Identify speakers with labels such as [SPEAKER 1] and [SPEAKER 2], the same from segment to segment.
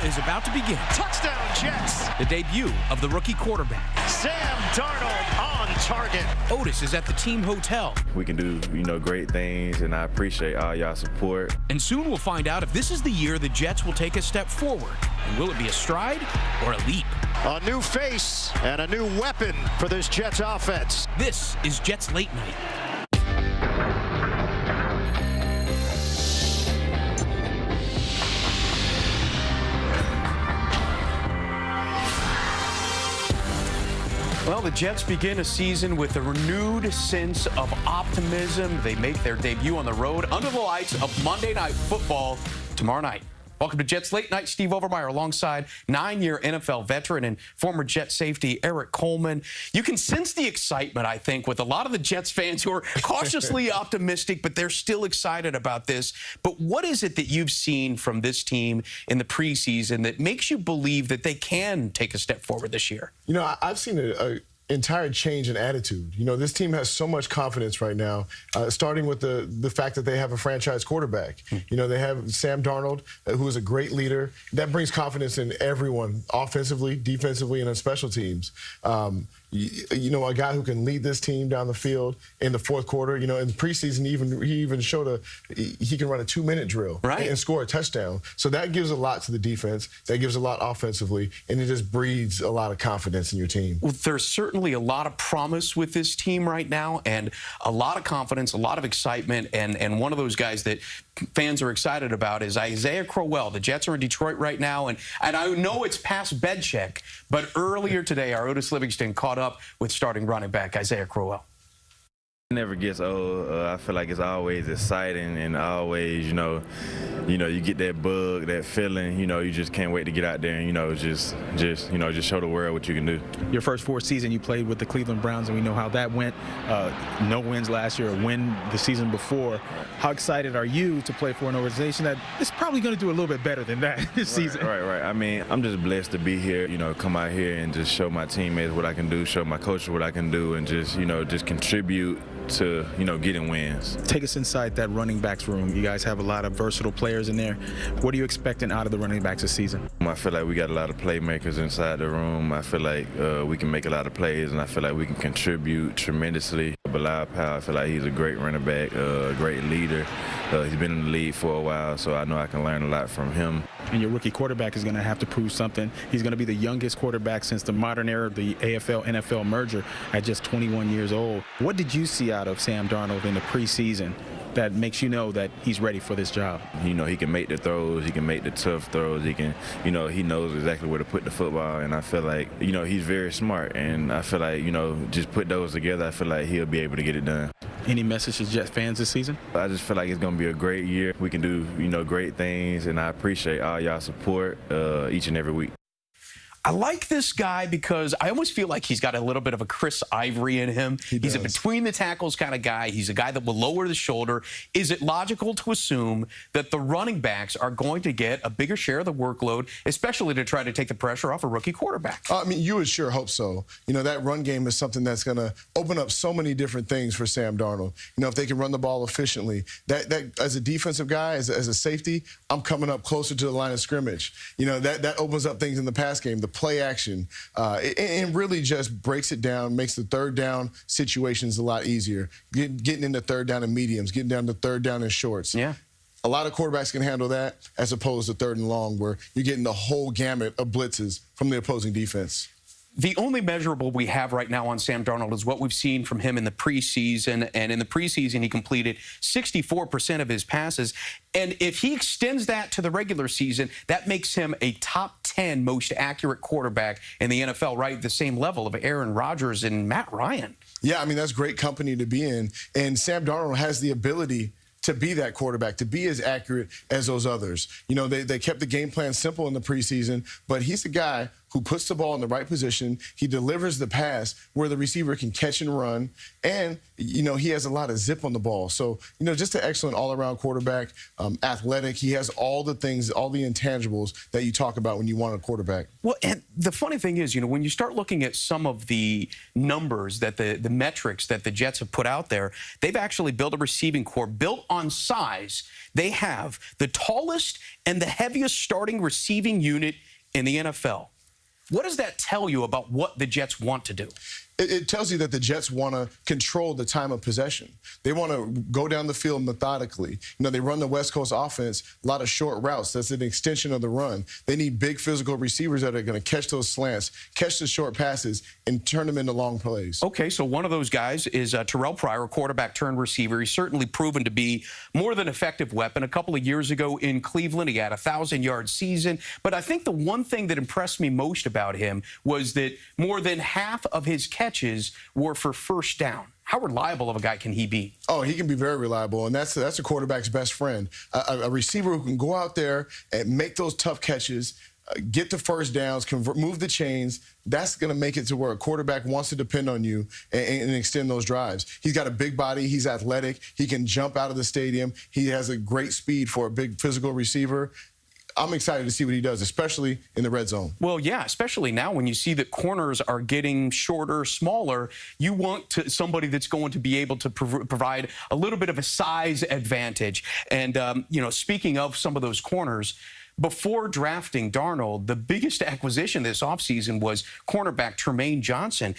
[SPEAKER 1] is about to begin.
[SPEAKER 2] Touchdown, Jets.
[SPEAKER 1] The debut of the rookie quarterback.
[SPEAKER 2] Sam Darnold on target.
[SPEAKER 1] Otis is at the team hotel.
[SPEAKER 3] We can do, great things, and I appreciate all y'all support.
[SPEAKER 1] And soon we'll find out if this is the year the Jets will take a step forward. And will it be a stride or a leap?
[SPEAKER 2] A new face and a new weapon for this Jets offense.
[SPEAKER 1] This is Jets Late Night. Well, the Jets begin a season with a renewed sense of optimism. They make their debut on the road under the lights of Monday Night Football tomorrow night. Welcome to Jets Late Night. Steve Overmyer alongside 9-year NFL veteran and former Jet safety Erik Coleman. You can sense the excitement, I think, with a lot of the Jets fans who are cautiously optimistic, but they're still excited about this. But what is it that you've seen from this team in the preseason that makes you believe that they can take a step forward this year?
[SPEAKER 4] I've seen an entire change in attitude. This team has so much confidence right now, starting with the fact that they have a franchise quarterback. They have Sam Darnold, who is a great leader. That brings confidence in everyone, offensively, defensively, and on special teams. A guy who can lead this team down the field in the fourth quarter. In the preseason, he even showed he can run a 2-minute drill and score a touchdown. So that gives a lot to the defense. That gives a lot offensively, and it just breeds a lot of confidence in your team.
[SPEAKER 1] Well, there's certainly a lot of promise with this team right now, and a lot of confidence, a lot of excitement, and one of those guys that fans are excited about is Isaiah Crowell. The Jets are in Detroit right now, and I know it's past bed check, but earlier today, our Otis Livingston caught up with starting running back Isaiah Crowell.
[SPEAKER 3] It never gets old. I feel like it's always exciting, and always, you get that bug, that feeling. You just can't wait to get out there and just show the world what you can do.
[SPEAKER 5] Your first 4 seasons, you played with the Cleveland Browns, and we know how that went. No wins last year, a win the season before. How excited are you to play for an organization that is probably going to do a little bit better than that this season?
[SPEAKER 3] Right. I mean, I'm just blessed to be here. Come out here and just show my teammates what I can do, show my coaches what I can do, and just contribute to getting wins.
[SPEAKER 5] Take us inside that running backs room. You guys have a lot of versatile players in there. What are you expecting out of the running backs this season?
[SPEAKER 3] I feel like we got a lot of playmakers inside the room. I feel like we can make a lot of plays, and I feel like we can contribute tremendously. Bilal Powell, I feel like he's a great running back, a great leader. He's been in the league for a while, so I know I can learn a lot from him.
[SPEAKER 5] And your rookie quarterback is going to have to prove something. He's going to be the youngest quarterback since the modern era of the AFL-NFL merger at just 21 years old. What did you see out of Sam Darnold in the preseason that makes you know that he's ready for this job?
[SPEAKER 3] He can make the throws, he can make the tough throws, he can, he knows exactly where to put the football, and I feel like, he's very smart, and I feel like, just put those together, I feel like he'll be able to get it done.
[SPEAKER 5] Any message to Jet fans this season?
[SPEAKER 3] I just feel like it's going to be a great year. We can do, great things, and I appreciate all y'all support each and every week.
[SPEAKER 1] I like this guy because I almost feel like he's got a little bit of a Chris Ivory in him. He's a between-the-tackles kind of guy. He's a guy that will lower the shoulder. Is it logical to assume that the running backs are going to get a bigger share of the workload, especially to try to take the pressure off a rookie quarterback?
[SPEAKER 4] I mean, you would sure hope so. That run game is something that's going to open up so many different things for Sam Darnold. If they can run the ball efficiently. That as a defensive guy, as a safety, I'm coming up closer to the line of scrimmage. That opens up things in the pass game. The play action, and really just breaks it down, makes the third down situations a lot easier. Getting into third down and mediums, getting down to third down and shorts.
[SPEAKER 1] Yeah.
[SPEAKER 4] A lot of quarterbacks can handle that as opposed to third and long, where you're getting the whole gamut of blitzes from the opposing defense.
[SPEAKER 1] The only measurable we have right now on Sam Darnold is what we've seen from him in the preseason. And in the preseason, he completed 64% of his passes. And if he extends that to the regular season, that makes him a top 10 most accurate quarterback in the NFL, right? The same level of Aaron Rodgers and Matt Ryan.
[SPEAKER 4] Yeah, I mean, that's great company to be in. And Sam Darnold has the ability to be that quarterback, to be as accurate as those others. They kept the game plan simple in the preseason, but he's a guy who puts the ball in the right position. He delivers the pass where the receiver can catch and run. And, he has a lot of zip on the ball. So, just an excellent all-around quarterback, athletic. He has all the things, all the intangibles that you talk about when you want a quarterback.
[SPEAKER 1] Well, and the funny thing is, when you start looking at some of the numbers, that the metrics that the Jets have put out there, they've actually built a receiving corps built on size. They have the tallest and the heaviest starting receiving unit in the NFL. What does that tell you about what the Jets want to do?
[SPEAKER 4] It tells you that the Jets want to control the time of possession. They want to go down the field methodically. They run the West Coast offense, a lot of short routes. That's an extension of the run. They need big physical receivers that are going to catch those slants, catch the short passes, and turn them into long plays.
[SPEAKER 1] Okay, so one of those guys is Terrell Pryor, quarterback turned receiver. He's certainly proven to be more than an effective weapon. A couple of years ago in Cleveland, he had a 1,000-yard season. But I think the one thing that impressed me most about him was that more than half of his catches were for first down. How reliable of a guy can he be? Oh,
[SPEAKER 4] he can be very reliable, and that's a quarterback's best friend. A receiver who can go out there and make those tough catches, get the first downs, move the chains. That's going to make it to where a quarterback wants to depend on you and extend those drives. He's got a big body. He's athletic. He can jump out of the stadium. He has a great speed for a big physical receiver. I'm excited to see what he does, especially in the red zone.
[SPEAKER 1] Well, yeah, especially now when you see that corners are getting shorter, smaller. You want somebody that's going to be able to provide a little bit of a size advantage. And, speaking of some of those corners, before drafting Darnold, the biggest acquisition this offseason was cornerback Trumaine Johnson.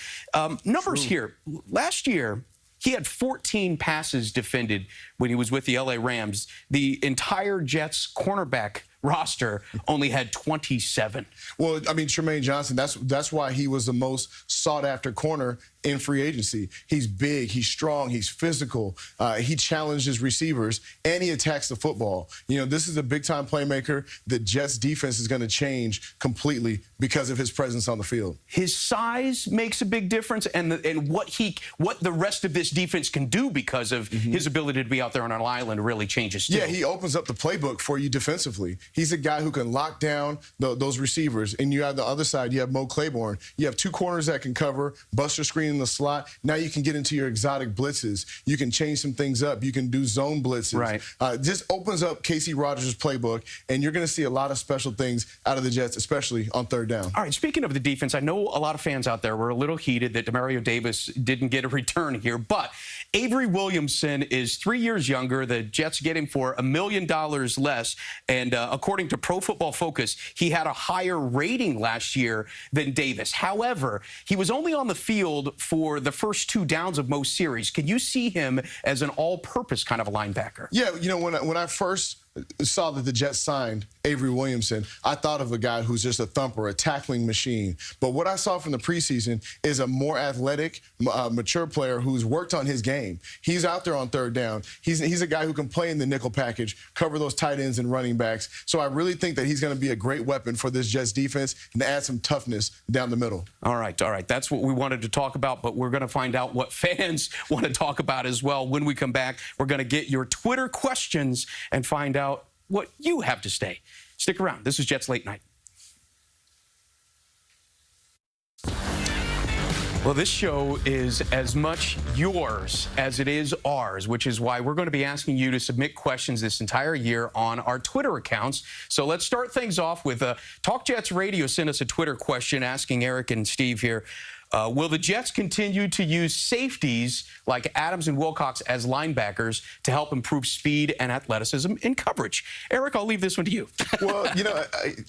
[SPEAKER 1] Numbers here. Last year, he had 14 passes defended when he was with the LA Rams. The entire Jets cornerback roster only had 27.
[SPEAKER 4] Well, Trumaine Johnson, that's why he was the most sought-after corner in free agency. He's big, he's strong, he's physical, he challenges receivers, and he attacks the football. This is a big-time playmaker. The Jets' defense is going to change completely because of his presence on the field.
[SPEAKER 1] His size makes a big difference, and what the rest of this defense can do because of his ability to be out there on an island really changes too.
[SPEAKER 4] Yeah, he opens up the playbook for you defensively. He's a guy who can lock down those receivers. And you have the other side, you have Mo Claiborne. You have two corners that can cover, buster screen in the slot. Now you can get into your exotic blitzes. You can change some things up. You can do zone blitzes.
[SPEAKER 1] Right.
[SPEAKER 4] Just opens up Casey Rogers' playbook, and you're going to see a lot of special things out of the Jets, especially on third down.
[SPEAKER 1] All right, speaking of the defense, I know a lot of fans out there were a little heated that Demario Davis didn't get a return here, but Avery Williamson is 3 years younger. The Jets get him for $1 million less, and according to Pro Football Focus, he had a higher rating last year than Davis. However, he was only on the field for the first 2 downs of most series. Can you see him as an all-purpose kind of a linebacker?
[SPEAKER 4] Yeah, when I first saw that the Jets signed Avery Williamson, I thought of a guy who's just a thumper, a tackling machine. But what I saw from the preseason is a more athletic, mature player who's worked on his game. He's out there on third down. He's a guy who can play in the nickel package, cover those tight ends and running backs. So I really think that he's going to be a great weapon for this Jets defense and add some toughness down the middle.
[SPEAKER 1] All right. That's what we wanted to talk about, but we're going to find out what fans want to talk about as well. When we come back, we're going to get your Twitter questions and find out what you have to say. Stick around. This is Jets Late Night. Well, this show is as much yours as it is ours, which is why we're going to be asking you to submit questions this entire year on our Twitter accounts. So let's start things off with Talk Jets Radio sent us a Twitter question asking Erik and Steve here, will the Jets continue to use safeties like Adams and Wilcox as linebackers to help improve speed and athleticism in coverage? Erik, I'll leave this one to you.
[SPEAKER 4] Well,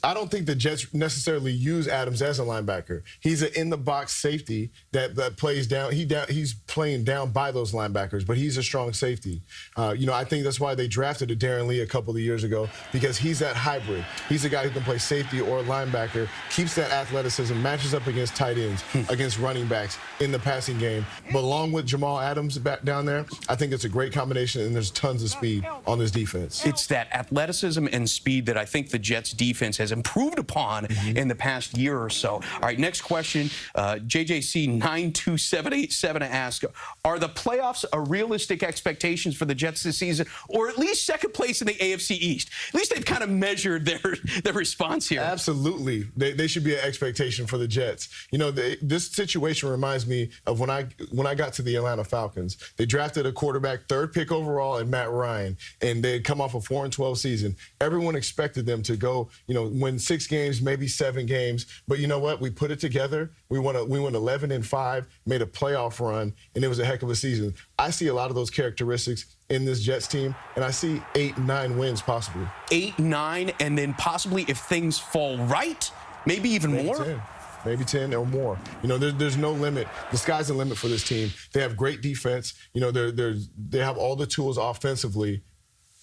[SPEAKER 4] I don't think the Jets necessarily use Adams as a linebacker. He's an in-the-box safety that plays down. He's playing down by those linebackers, but he's a strong safety. I think that's why they drafted a Darren Lee a couple of years ago, because he's that hybrid. He's a guy who can play safety or linebacker, keeps that athleticism, matches up against tight ends, against against running backs in the passing game. But along with Jamal Adams back down there, I think it's a great combination, and there's tons of speed on this defense.
[SPEAKER 1] It's that athleticism and speed that I think the Jets defense has improved upon in the past year or so. All right, next question. JJC92787 asks, are the playoffs a realistic expectations for the Jets this season, or at least second place in the AFC East? At least they've kind of measured their response here.
[SPEAKER 4] Absolutely. They should be an expectation for the Jets. You know, this situation reminds me of when I got to the Atlanta Falcons. They drafted a quarterback, 3rd pick overall, and Matt Ryan, and they had come off a 4-12 season. Everyone expected them to go, you know, win 6 games, maybe 7 games. But you know what? We put it together. We won 11-5, made a playoff run, and it was a heck of a season. I see a lot of those characteristics in this Jets team, and I see 8-9 wins possibly.
[SPEAKER 1] 8-9, and then possibly if things fall right, maybe even more?
[SPEAKER 4] 10. Maybe 10 or more. You know, there's no limit. The sky's the limit for this team. They have great defense. You know, they have all the tools offensively.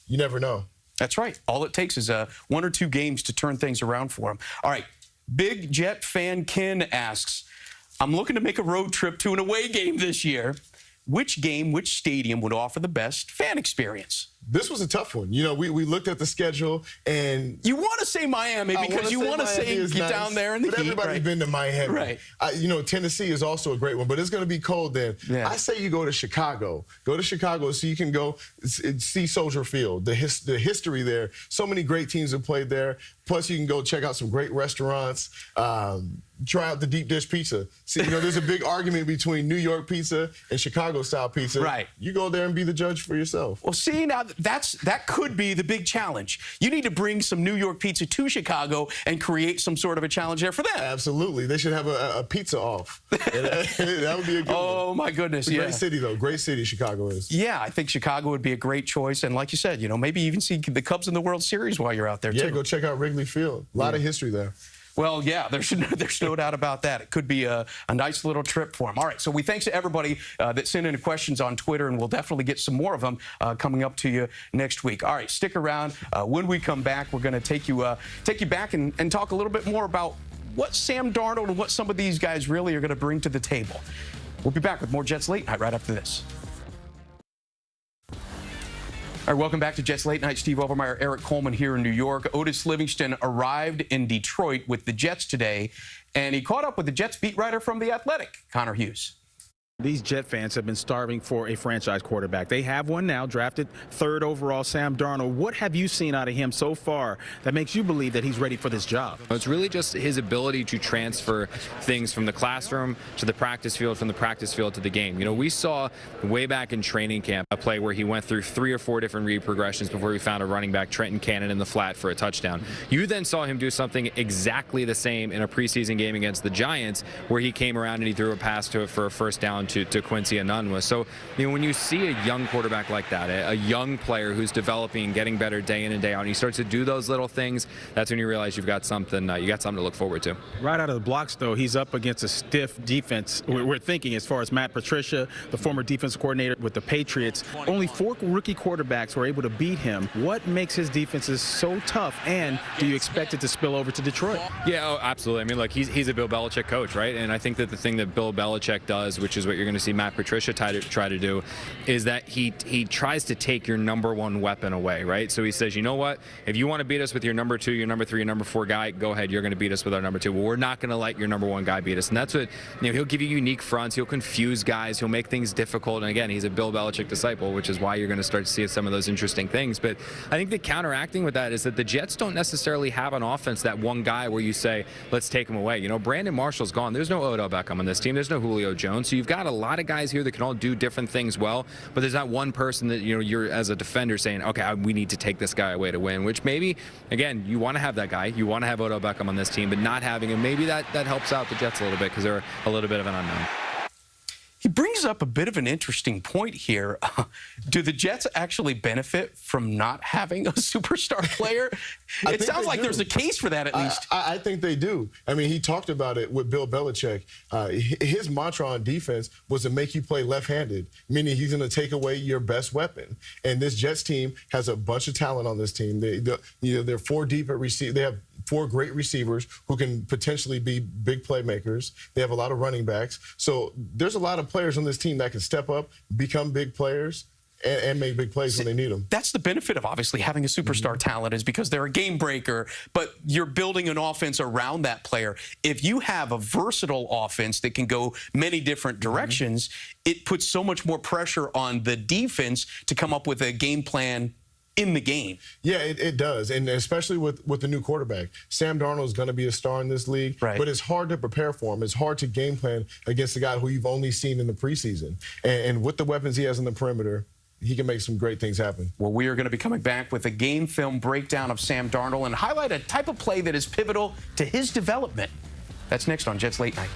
[SPEAKER 4] You never know.
[SPEAKER 1] That's right. All it takes is 1 or 2 games to turn things around for them. All right. Big Jet fan Ken asks, I'm looking to make a road trip to an away game this year. Which stadium would offer the best fan experience?
[SPEAKER 4] This was a tough one. You know, we looked at the schedule, and
[SPEAKER 1] you want to say Miami because you want to say get nice, down there in the
[SPEAKER 4] heat. Everybody's
[SPEAKER 1] right?
[SPEAKER 4] been to Miami.
[SPEAKER 1] Right.
[SPEAKER 4] You know, Tennessee is also a great one, but it's going to be cold then.
[SPEAKER 1] Yeah.
[SPEAKER 4] I say you go to Chicago. Go to Chicago so you can go see Soldier Field, the history there. So many great teams have played there. Plus, you can go check out some great restaurants. Try out the deep dish pizza. See, you know, there's a big argument between New York pizza and Chicago-style pizza.
[SPEAKER 1] Right.
[SPEAKER 4] You go there and be the judge for yourself.
[SPEAKER 1] Well, see, now that could be the big challenge. You need to bring some New York pizza to Chicago and create some sort of a challenge there for them.
[SPEAKER 4] Absolutely. They should have a pizza off. That would be a good one.
[SPEAKER 1] Oh, my goodness,
[SPEAKER 4] Great city, though. Great city, Chicago is.
[SPEAKER 1] Yeah, I think Chicago would be a great choice. And like you said, you know, maybe even see the Cubs in the World Series while you're out there, too.
[SPEAKER 4] Yeah, go check out Wrigley Field. A lot of history there.
[SPEAKER 1] Well, yeah, there's no doubt about that. It could be a nice little trip for them. All right, so we thanks to everybody that sent in questions on Twitter, and we'll definitely get some more of them coming up to you next week. All right, stick around. When we come back, we're going to take you back and talk a little bit more about what Sam Darnold and what some of these guys really are going to bring to the table. We'll be back with more Jets Late Night right after this. All right, welcome back to Jets Late Night. Steve Overmyer, Erik Coleman here in New York. Otis Livingston arrived in Detroit with the Jets today, and he caught up with the Jets beat writer from The Athletic, Connor Hughes.
[SPEAKER 5] These Jet fans have been starving for a franchise quarterback. They have one now, drafted 3rd overall, Sam Darnold. What have you seen out of him so far that makes you believe that he's ready for this job?
[SPEAKER 6] It's really just his ability to transfer things from the classroom to the practice field, from the practice field to the game. You know, we saw way back in training camp a play where he went through 3 or 4 different read progressions before he found a running back, Trenton Cannon, in the flat for a touchdown. You then saw him do something exactly the same in a preseason game against the Giants, where he came around and he threw a pass to it for a first down to Quincy Enunwa. So, you know, when you see a young quarterback like that, a young player who's developing and getting better day in and day out, and he starts to do those little things, that's when you realize you've got something to look forward to.
[SPEAKER 5] Right out of the blocks, though, he's up against a stiff defense. We're thinking as far as Matt Patricia, the former defensive coordinator with the Patriots. Only 4 rookie quarterbacks were able to beat him. What makes his defenses so tough, and do you expect it to spill over to Detroit?
[SPEAKER 6] Yeah, oh, absolutely. I mean, look, he's a Bill Belichick coach, right? And I think that the thing that Bill Belichick does, which is what you're going to see Matt Patricia try to do, is that he tries to take your number 1 weapon away, right? So he says, you know what, if you want to beat us with your number 2, your number 3, your number 4 guy, go ahead, you're going to beat us with our number 2. Well, we're not going to let your number 1 guy beat us. And that's what, you know, he'll give you unique fronts, he'll confuse guys, he'll make things difficult. And again, he's a Bill Belichick disciple, which is why you're going to start to see some of those interesting things. But I think the counteracting with that is that the Jets don't necessarily have an offense, that one guy where you say, let's take him away. You know, Brandon Marshall's gone. There's no Odell Beckham on this team. There's no Julio Jones. So you've got a lot of guys here that can all do different things well, but there's not one person that, you know, you're as a defender saying, okay, we need to take this guy away to win, which maybe, again, you want to have that guy. You want to have Odell Beckham on this team, but not having him, maybe that helps out the Jets a little bit because they're a little bit of an unknown.
[SPEAKER 1] He brings up a bit of an interesting point here. Do the Jets actually benefit from not having a superstar player? It sounds like there's a case for that, at least.
[SPEAKER 4] I think they do. I mean, he talked about it with Bill Belichick. His mantra on defense was to make you play left-handed, meaning he's going to take away your best weapon. And this Jets team has a bunch of talent on this team. They're 4 deep at receiver. They have 4 great receivers who can potentially be big playmakers. They have a lot of running backs. So there's a lot of players on this team that can step up, become big players, and make big plays when they need them.
[SPEAKER 1] That's the benefit of obviously having a superstar talent, is because they're a game breaker, but you're building an offense around that player. If you have a versatile offense that can go many different directions, it puts so much more pressure on the defense to come up with a game plan in the game.
[SPEAKER 4] Yeah, it does, and especially with the new quarterback. Sam Darnold is going to be a star in this league, but it's hard to prepare for him. It's hard to game plan against a guy who you've only seen in the preseason. And with the weapons he has on the perimeter, he can make some great things happen.
[SPEAKER 1] Well, we are going to be coming back with a game film breakdown of Sam Darnold and highlight a type of play that is pivotal to his development. That's next on Jets Late Night.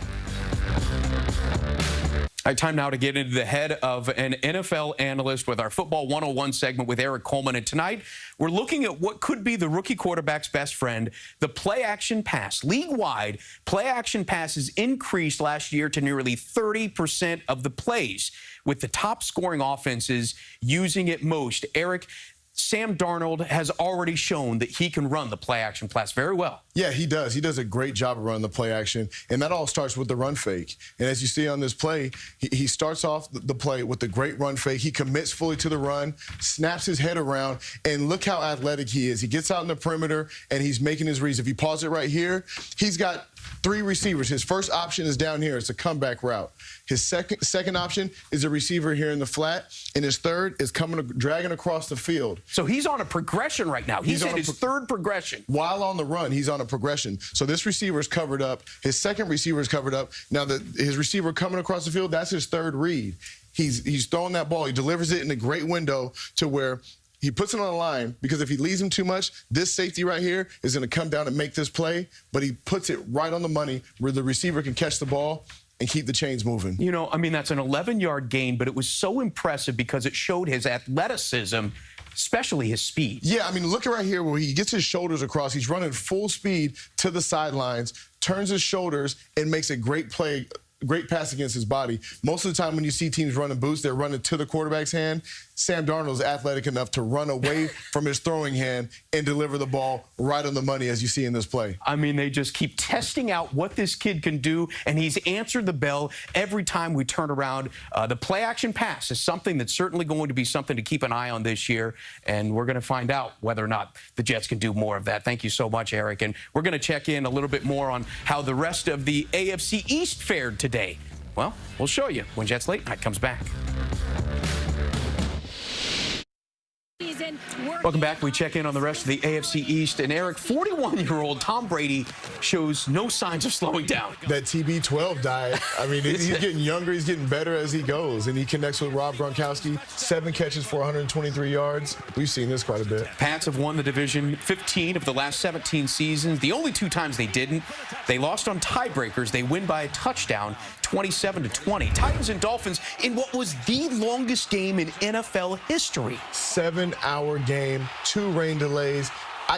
[SPEAKER 1] All right, time now to get into the head of an NFL analyst with our Football 101 segment with Erik Coleman. And tonight, we're looking at what could be the rookie quarterback's best friend, the play-action pass. League-wide, play-action passes increased last year to nearly 30% of the plays, with the top-scoring offenses using it most. Erik, Sam Darnold has already shown that he can run the play-action pass very well.
[SPEAKER 4] Yeah, he does. He does a great job of running the play action, and that all starts with the run fake. And as you see on this play, he starts off the play with the great run fake. He commits fully to the run, snaps his head around, and look how athletic he is. He gets out in the perimeter, and he's making his reads. If you pause it right here, he's got 3 receivers. His first option is down here. It's a comeback route. His second option is a receiver here in the flat, and his third is dragging across the field.
[SPEAKER 1] So he's on a progression right now. He's in his third progression.
[SPEAKER 4] While on the run, he's on a progression. So this receiver is covered up. His second receiver is covered up. Now, his receiver coming across the field, that's his third read. He's throwing that ball. He delivers it in a great window to where he puts it on the line, because if he leaves him too much, this safety right here is going to come down and make this play, but he puts it right on the money where the receiver can catch the ball and keep the chains moving.
[SPEAKER 1] You know, I mean, that's an 11-yard gain, but it was so impressive because it showed his athleticism, especially his speed.
[SPEAKER 4] Yeah, I mean, look right here where he gets his shoulders across. He's running full speed to the sidelines, turns his shoulders, and makes a great play, great pass against his body. Most of the time when you see teams running boots, they're running to the quarterback's hand. Sam Darnold is athletic enough to run away from his throwing hand and deliver the ball right on the money, as you see in this play.
[SPEAKER 1] I mean, they just keep testing out what this kid can do, and he's answered the bell every time we turn around. The play-action pass is something that's certainly going to be something to keep an eye on this year, and we're going to find out whether or not the Jets can do more of that. Thank you so much, Erik. And we're going to check in a little bit more on how the rest of the AFC East fared today. Well, we'll show you when Jets Late Night comes back. Welcome back. We check in on the rest of the AFC East. And Erik, 41-year-old Tom Brady shows no signs of slowing down.
[SPEAKER 4] That TB12 diet, I mean, he's getting younger. He's getting better as he goes. And he connects with Rob Gronkowski. 7 catches for 123 yards. We've seen this quite a bit.
[SPEAKER 1] Pats have won the division 15 of the last 17 seasons. The only 2 times they didn't, they lost on tiebreakers. They win by a touchdown, 27-20. Titans and Dolphins in what was the longest game in NFL history.
[SPEAKER 4] 7-hour game, 2 rain delays.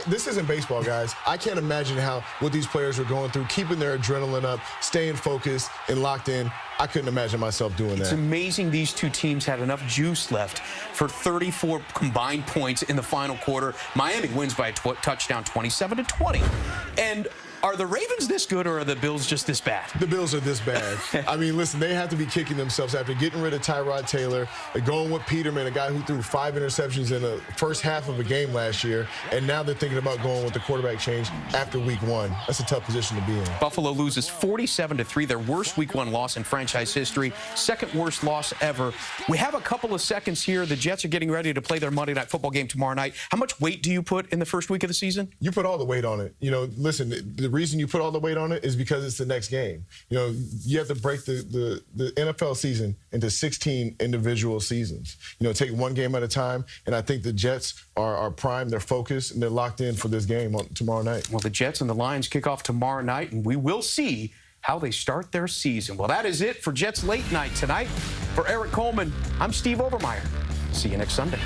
[SPEAKER 4] This isn't baseball, guys. I can't imagine what these players were going through, keeping their adrenaline up, staying focused and locked in. I couldn't imagine myself doing that.
[SPEAKER 1] It's amazing these 2 teams had enough juice left for 34 combined points in the final quarter. Miami wins by a touchdown, 27-20. And are the Ravens this good, or are the Bills just this bad?
[SPEAKER 4] The Bills are this bad. I mean, listen, they have to be kicking themselves after getting rid of Tyrod Taylor, going with Peterman, a guy who threw 5 interceptions in the first half of a game last year, and now they're thinking about going with the quarterback change after week 1. That's a tough position to be in.
[SPEAKER 1] Buffalo loses 47-3, their worst week 1 loss in franchise history, second worst loss ever. We have a couple of seconds here. The Jets are getting ready to play their Monday Night Football game tomorrow night. How much weight do you put in the first week of the season?
[SPEAKER 4] You put all the weight on it. You know, listen, the reason you put all the weight on it is because it's the next game. You know, you have to break the NFL season into 16 individual seasons. You know, take one game at a time, and I think the Jets are primed, they're focused, and they're locked in for this game tomorrow night.
[SPEAKER 1] Well, the Jets and the Lions kick off tomorrow night, and we will see how they start their season. Well, that is it for Jets Late Night tonight. For Erik Coleman, I'm Steve Overmyer. See you next Sunday.